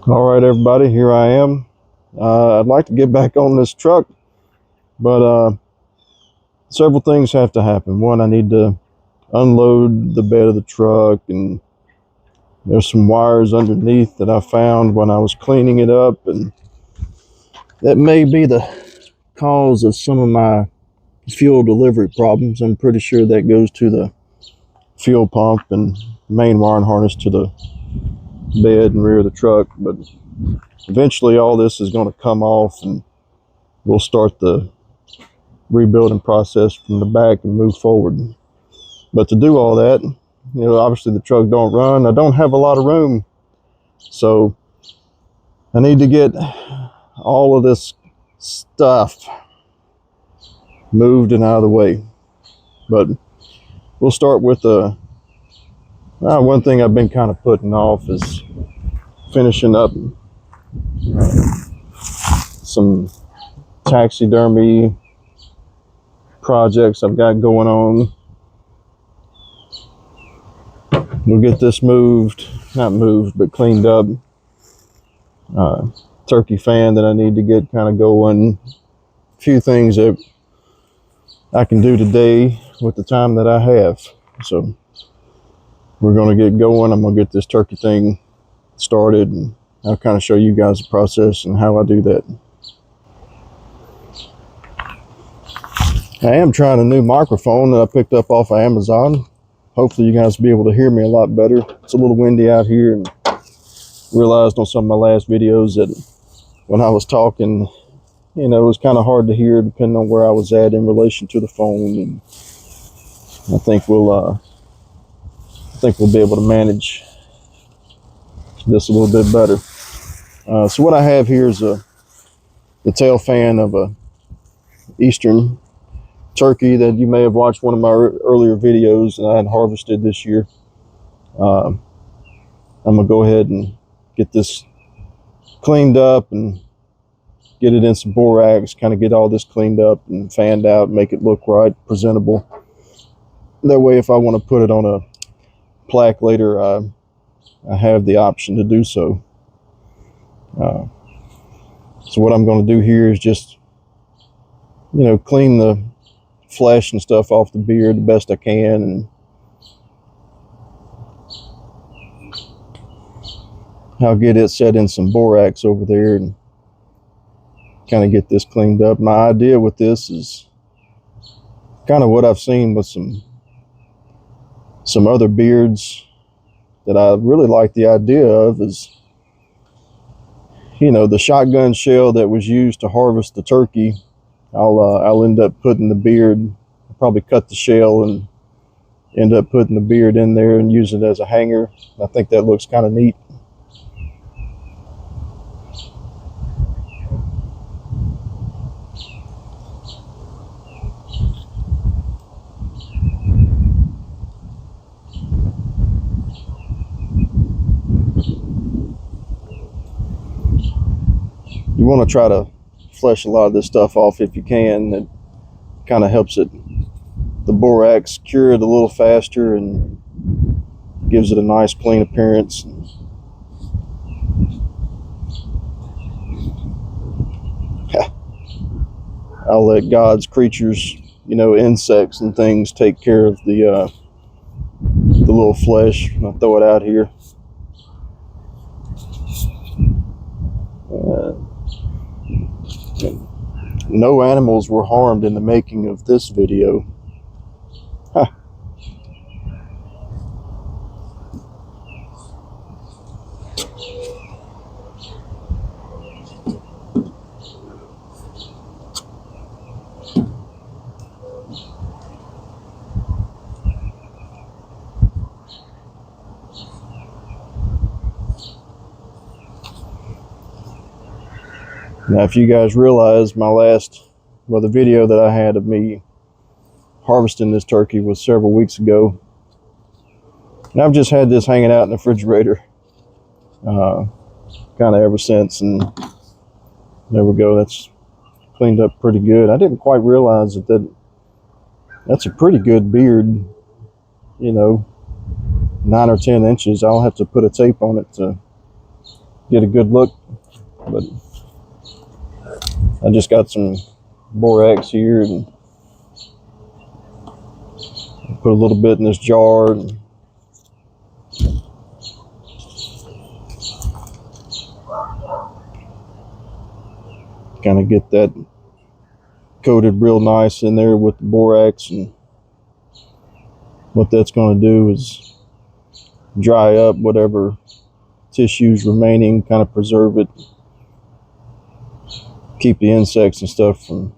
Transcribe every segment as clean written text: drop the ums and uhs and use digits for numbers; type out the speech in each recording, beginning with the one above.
All right, everybody, here I am. I'd like to get back on this truck, but several things have to happen. One, I need to unload the bed of the truck, and there's some wires underneath that I found when I was cleaning it up, and that may be the cause of some of my fuel delivery problems. I'm pretty sure that goes to the fuel pump and main wiring harness to the bed and rear of the truck, but eventually all this is going to come off and we'll start the rebuilding process from the back and move forward. But to do all that, obviously the truck don't run. I don't have a lot of room, so I need to get all of this stuff moved and out of the way. But we'll start with one thing I've been kind of putting off is finishing up some taxidermy projects I've got going on. We'll get this not moved, but cleaned up. Turkey fan that I need to get kind of going. A few things that I can do today with the time that I have. So we're going to get going. I'm going to get this turkey thing started, and I'll kind of show you guys the process and how I do that. I am trying a new microphone that I picked up off of Amazon. Hopefully you guys will be able to hear me a lot better. It's a little windy out here, and realized on some of my last videos that when I was talking, it was kind of hard to hear depending on where I was at in relation to the phone. And I think we'll be able to manage this a little bit better. So what I have here is the tail fan of a Eastern turkey that you may have watched one of my earlier videos that I had harvested this year. I'm gonna go ahead and get this cleaned up and get it in some borax, kind of get all this cleaned up and fanned out, make it look right, presentable. That way, if I want to put it on a plaque later, I have the option to do so. So what I'm going to do here is just, clean the flesh and stuff off the beard the best I can, and I'll get it set in some borax over there and kind of get this cleaned up. My idea with this is kind of what I've seen with some other beards that I really like the idea of is, the shotgun shell that was used to harvest the turkey. I'll end up putting the beard, I'll probably cut the shell and end up putting the beard in there and use it as a hanger. I think that looks kind of neat. You want to try to flesh a lot of this stuff off if you can. It kind of helps the borax cure it a little faster and gives it a nice clean appearance. I'll let God's creatures, insects and things, take care of the little flesh. I'll throw it out here. No animals were harmed in the making of this video. Huh. Now, if you guys realize the video that I had of me harvesting this turkey was several weeks ago. And I've just had this hanging out in the refrigerator kind of ever since. And there we go. That's cleaned up pretty good. I didn't quite realize that's a pretty good beard, 9 or 10 inches. I'll have to put a tape on it to get a good look. But I just got some borax here and put a little bit in this jar. And kind of get that coated real nice in there with the borax. And what that's going to do is dry up whatever tissues remaining, kind of preserve it, keep the insects and stuff from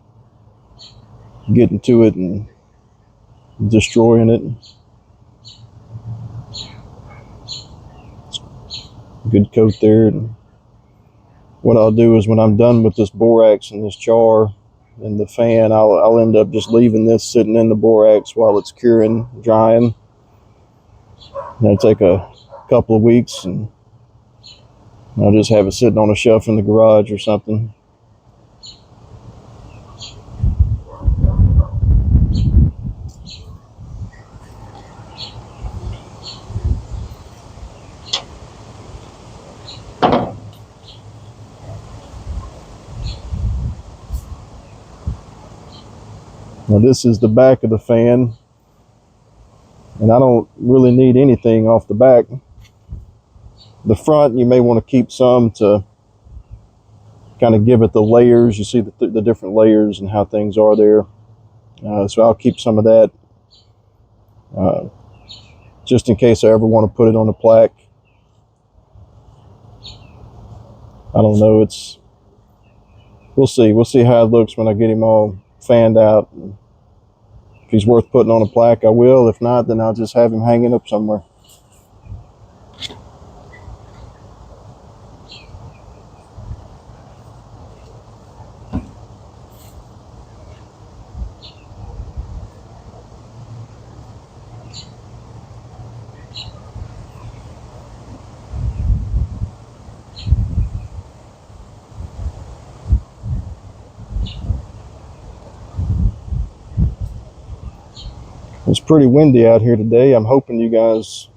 getting to it and destroying it. Good coat there. And what I'll do is when I'm done with this borax and this jar and the fan, I'll end up just leaving this sitting in the borax while it's curing, drying. It'll take a couple of weeks and I'll just have it sitting on a shelf in the garage or something. Now this is the back of the fan, and I don't really need anything off the back. The front, you may want to keep some to kind of give it the layers. You see the different layers and how things are there. So I'll keep some of that just in case I ever want to put it on a plaque. I don't know. We'll see. We'll see how it looks when I get him all fanned out. If he's worth putting on a plaque, I will. If not, then I'll just have him hanging up somewhere. It's pretty windy out here today. I'm hoping you guys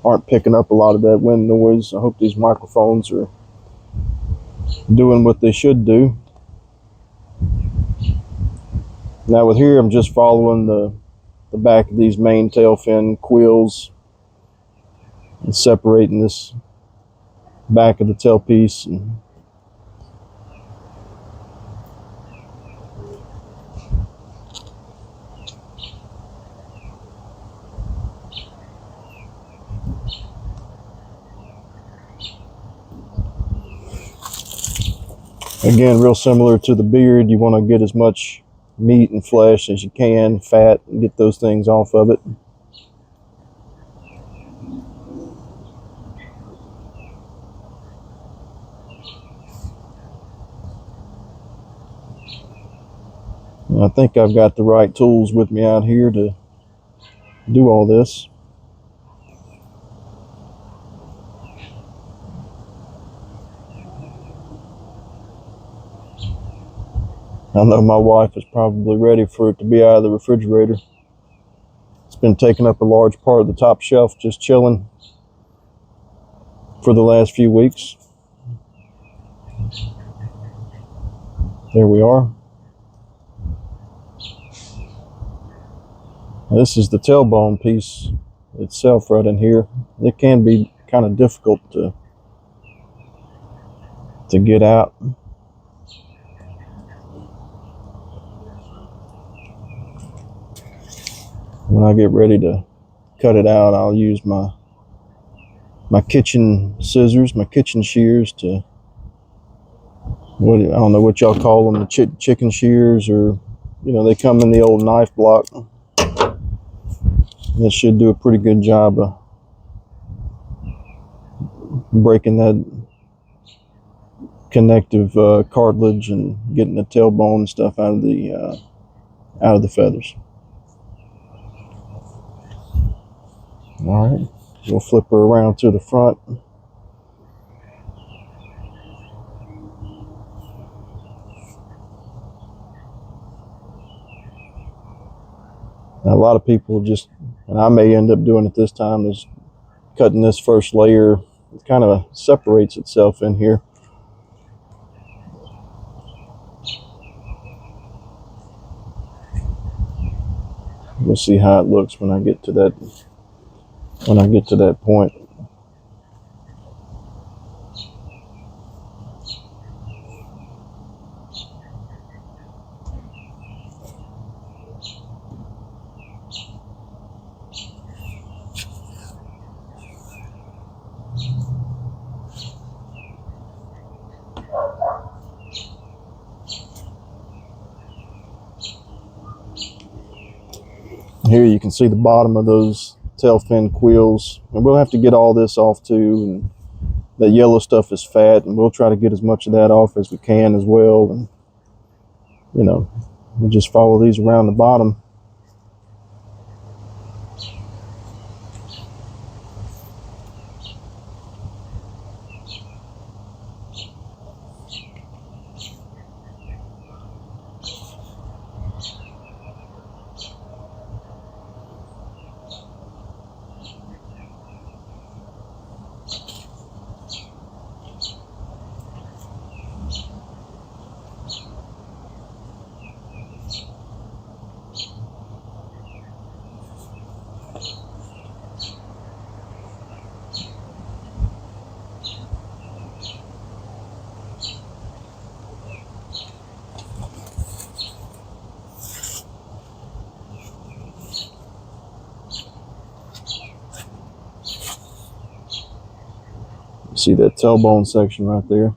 aren't picking up a lot of that wind noise. I hope these microphones are doing what they should do. Now with here, I'm just following the back of these main tail fin quills and separating this back of the tailpiece. And again, real similar to the beard, you want to get as much meat and flesh as you can, fat, and get those things off of it. And I think I've got the right tools with me out here to do all this. I know my wife is probably ready for it to be out of the refrigerator. It's been taking up a large part of the top shelf, just chilling for the last few weeks. There we are. This is the tailbone piece itself right in here. It can be kind of difficult to get out. When I get ready to cut it out, I'll use my kitchen scissors, my kitchen shears to, I don't know what y'all call them, the chicken shears, or, you know, they come in the old knife block. That should do a pretty good job of breaking that connective cartilage and getting the tailbone and stuff out of the feathers. All right, we'll flip her around to the front. Now, a lot of people just, and I may end up doing it this time, is cutting this first layer it kind of separates itself in here. We'll see how it looks when I get to that point. Here you can see the bottom of those tail fin quills, and we'll have to get all this off too. And that yellow stuff is fat, and we'll try to get as much of that off as we can as well. And you know, we'll just follow these around the bottom. See that tailbone section right there?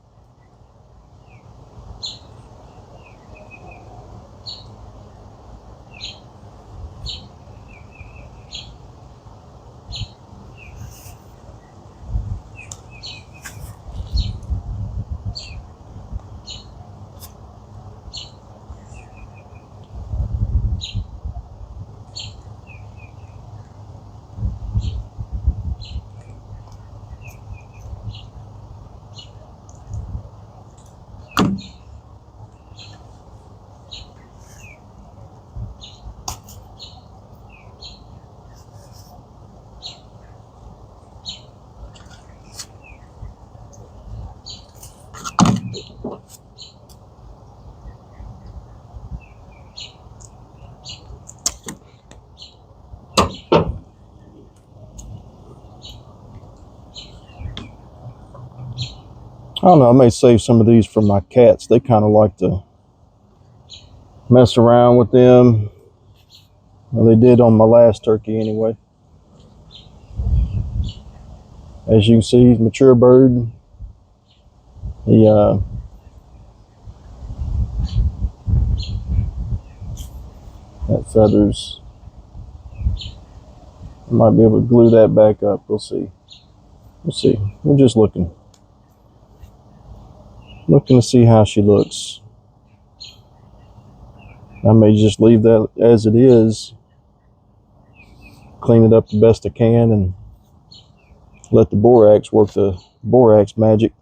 I don't know, I may save some of these for my cats. They kind of like to mess around with them. Well, they did on my last turkey anyway. As you can see, mature bird. That feathers. I might be able to glue that back up. We'll see. We'll see. We're just looking to see how she looks. I may just leave that as it is, clean it up the best I can, and let the borax work the borax magic.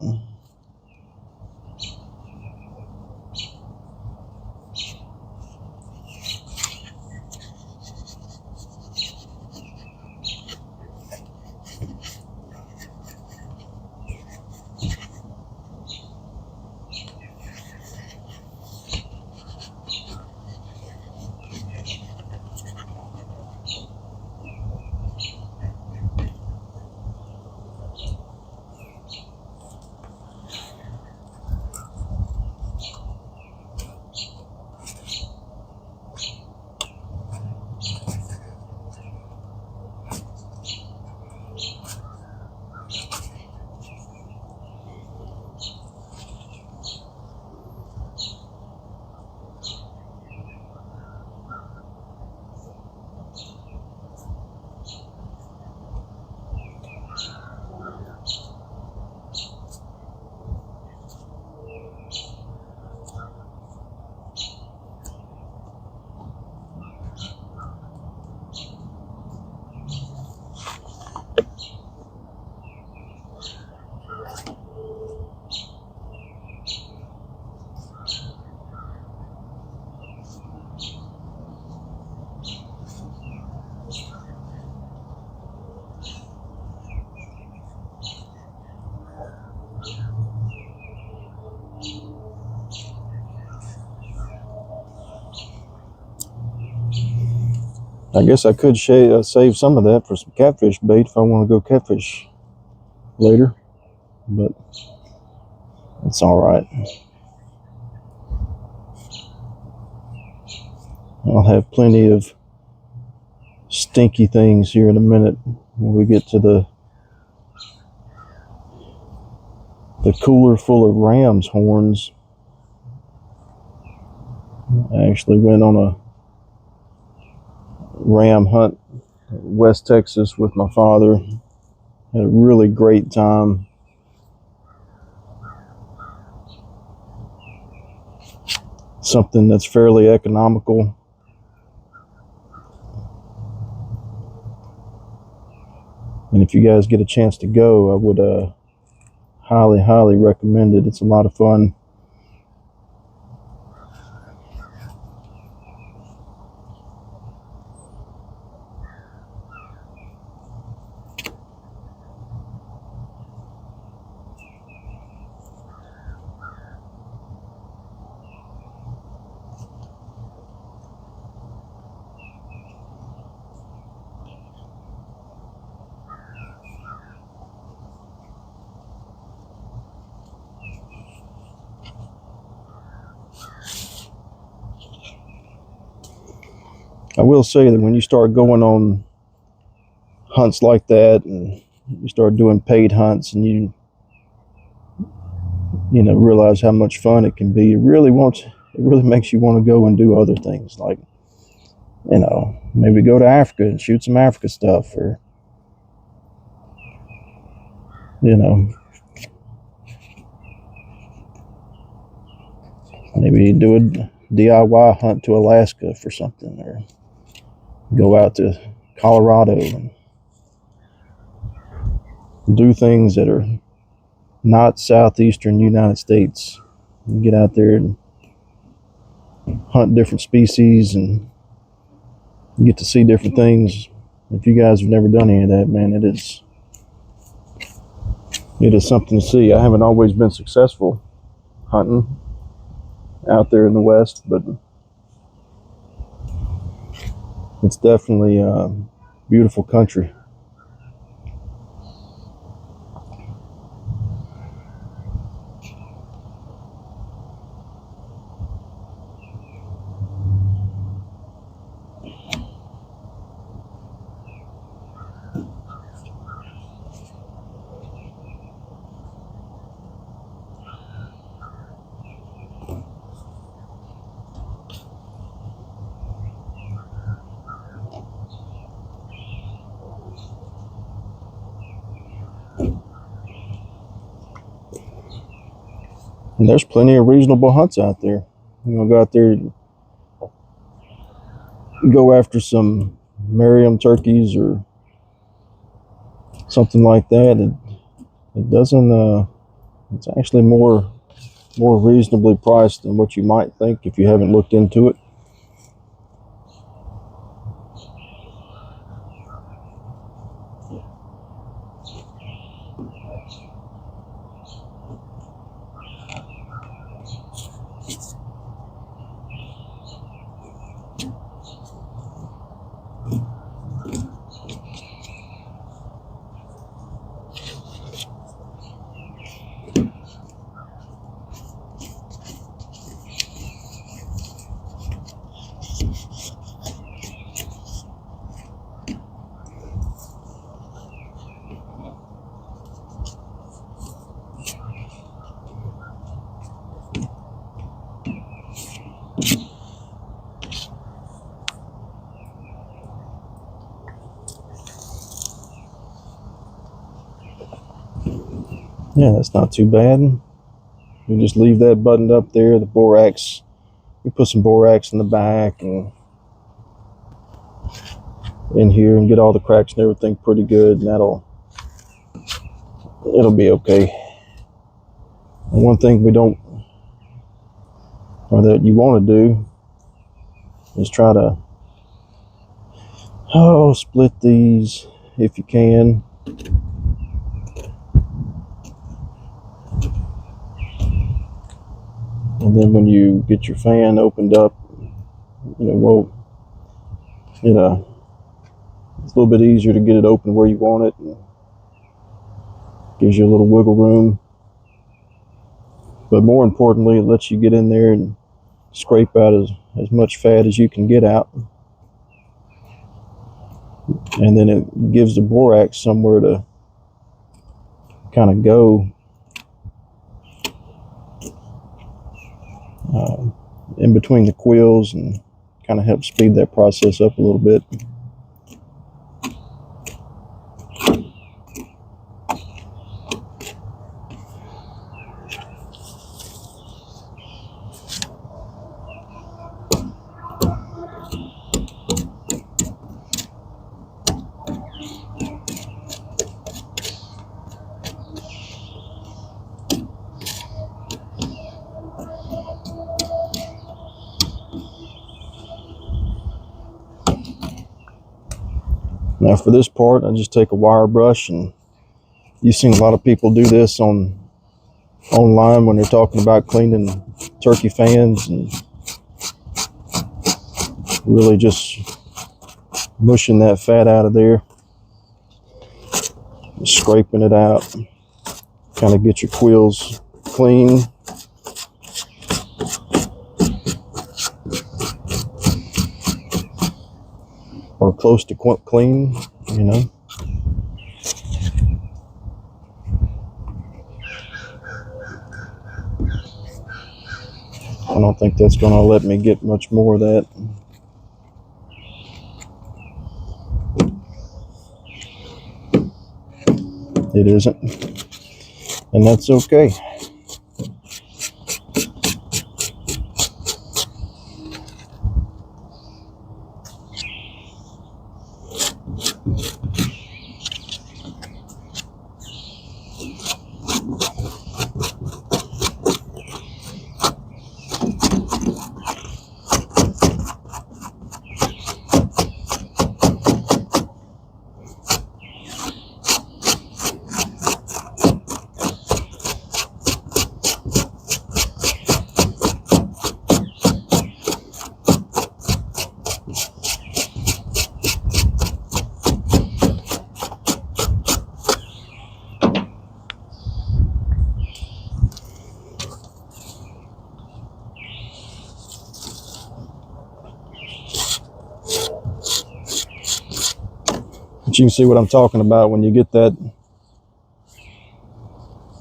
I guess I could save some of that for some catfish bait if I want to go catfish later, but it's all right. I'll have plenty of stinky things here in a minute when we get to the cooler full of ram's horns. I actually went on a ram hunt in West Texas with my father. Had a really great time. Something that's fairly economical. And if you guys get a chance to go, I would highly recommend it. It's a lot of fun. I will say that when you start going on hunts like that and you start doing paid hunts and you realize how much fun it can be, it really makes you want to go and do other things, like maybe go to Africa and shoot some Africa stuff, or maybe do a DIY hunt to Alaska for something, or go out to Colorado and do things that are not southeastern United States. You get out there and hunt different species and get to see different things. If you guys have never done any of that, man, it is something to see. I haven't always been successful hunting out there in the West, but it's definitely a beautiful country. And there's plenty of reasonable hunts out there. Go out there, go after some Merriam turkeys or something like that. It doesn't. It's actually more reasonably priced than what you might think if you haven't looked into it. Yeah, that's not too bad. You just leave that buttoned up there, the borax. You put some borax in the back and in here and get all the cracks and everything pretty good, and it'll be okay. And one thing that you want to do is try to split these if you can. And then when you get your fan opened up, It's a little bit easier to get it open where you want it. And gives you a little wiggle room. But more importantly, it lets you get in there and scrape out as much fat as you can get out. And then it gives the borax somewhere to kind of go in between the quills, and kind of help speed that process up a little bit. Now for this part, I just take a wire brush, and you've seen a lot of people do this online when they're talking about cleaning turkey fans, and really just mushing that fat out of there, scraping it out, kind of get your quills clean. Or close to clean, you know. I don't think that's going to let me get much more of that. It isn't, and that's okay. But you can see what I'm talking about when you get that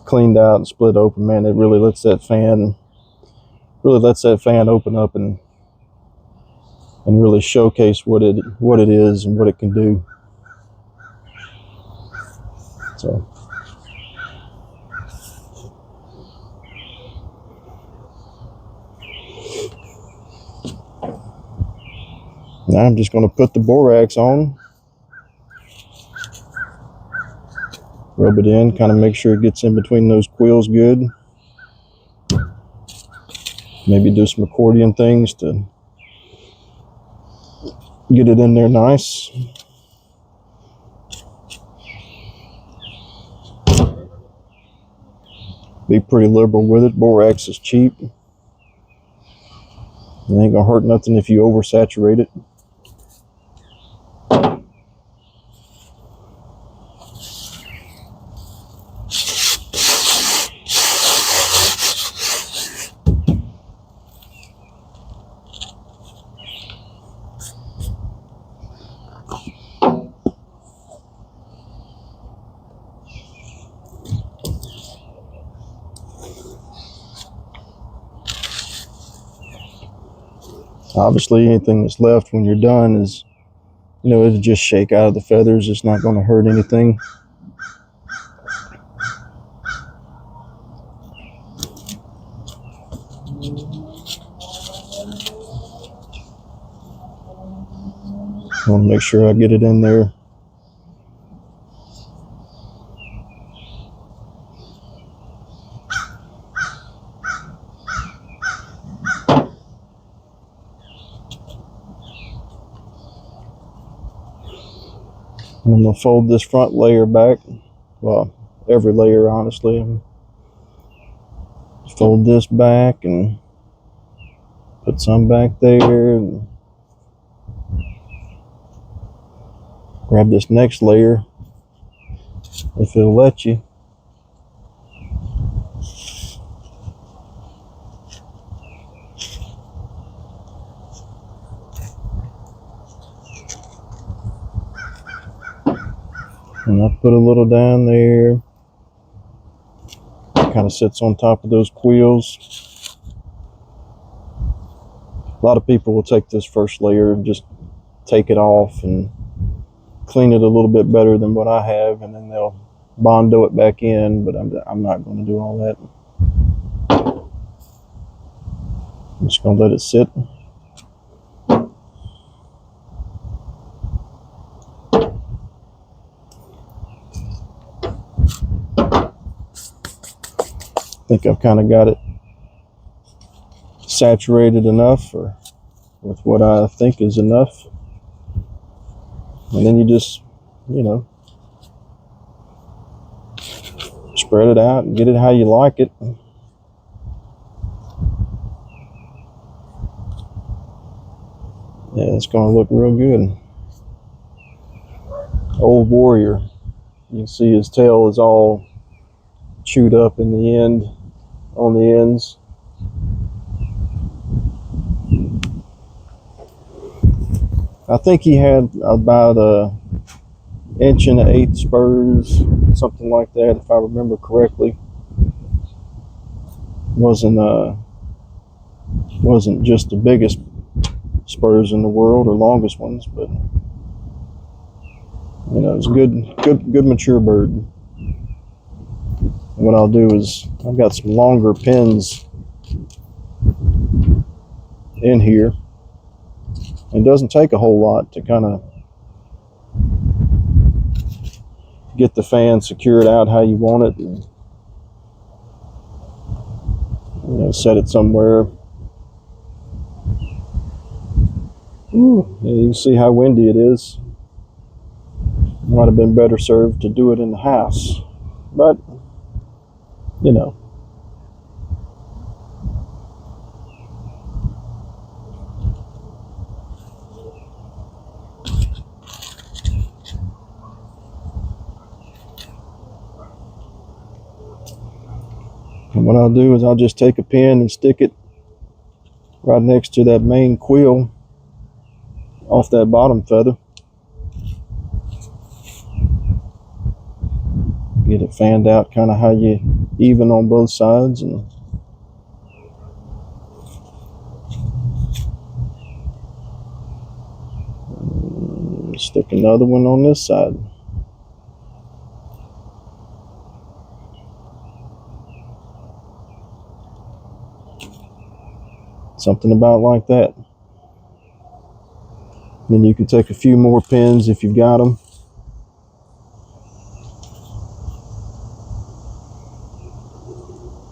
cleaned out and split open. Man, it really lets that fan open up and really showcase what it is and what it can do. So now I'm just going to put the borax on, rub it in, kind of make sure it gets in between those quills good. Maybe do some accordion things to get it in there nice. Be pretty liberal with it. Borax is cheap. It ain't gonna hurt nothing if you oversaturate it. Obviously, anything that's left when you're done is, it'll just shake out of the feathers. It's not going to hurt anything. I want to make sure I get it in there. And I'm going to fold this front layer back. Well, every layer, honestly. Fold this back and put some back there. And grab this next layer if it'll let you. And I put a little down there. Kind of sits on top of those quills. A lot of people will take this first layer and just take it off and clean it a little bit better than what I have, and then they'll Bondo it back in, but I'm not going to do all that. I'm just going to let it sit. I think I've kind of got it saturated enough, or with what I think is enough. And then you just, you know, spread it out and get it how you like it. Yeah, it's going to look real good. Old warrior. You can see his tail is all chewed up in the end, on the ends. I think he had about an 1 1/8 spurs, something like that, if I remember correctly. Wasn't just the biggest spurs in the world or longest ones, but you know, it's a good mature bird. And what I'll do is, I've got some longer pins in here. It doesn't take a whole lot to kind of get the fan secured out how you want it, and, you know, set it somewhere. Ooh, yeah, you can see how windy it is. Might have been better served to do it in the house, but you know. And what I'll do is I'll just take a pin and stick it right next to that main quill off that bottom feather. Get it fanned out kind of how you even on both sides, and stick another one on this side. Something about like that. Then you can take a few more pins if you've got them.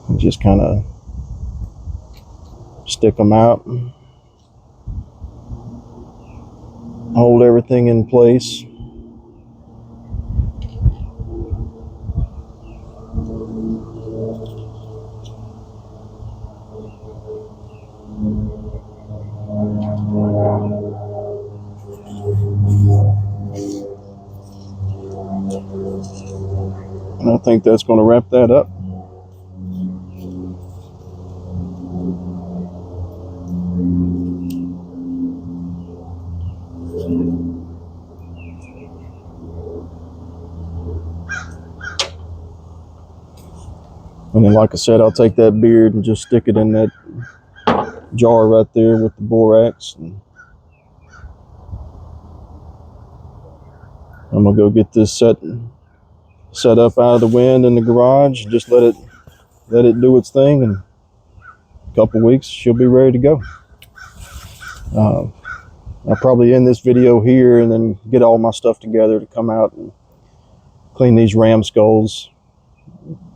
And just kind of stick them out. Hold everything in place. And I think that's going to wrap that up. And then, like I said, I'll take that beard and just stick it in that jar right there with the borax. And I'm gonna go get this set up out of the wind in the garage and just let it do its thing. And a couple weeks, she'll be ready to go. I'll probably end this video here and then get all my stuff together to come out and clean these ram skulls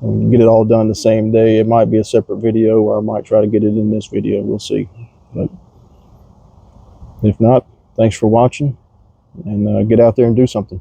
and get it all done the same day. It might be a separate video, or I might try to get it in this video. We'll see. But if not, thanks for watching, and get out there and do something.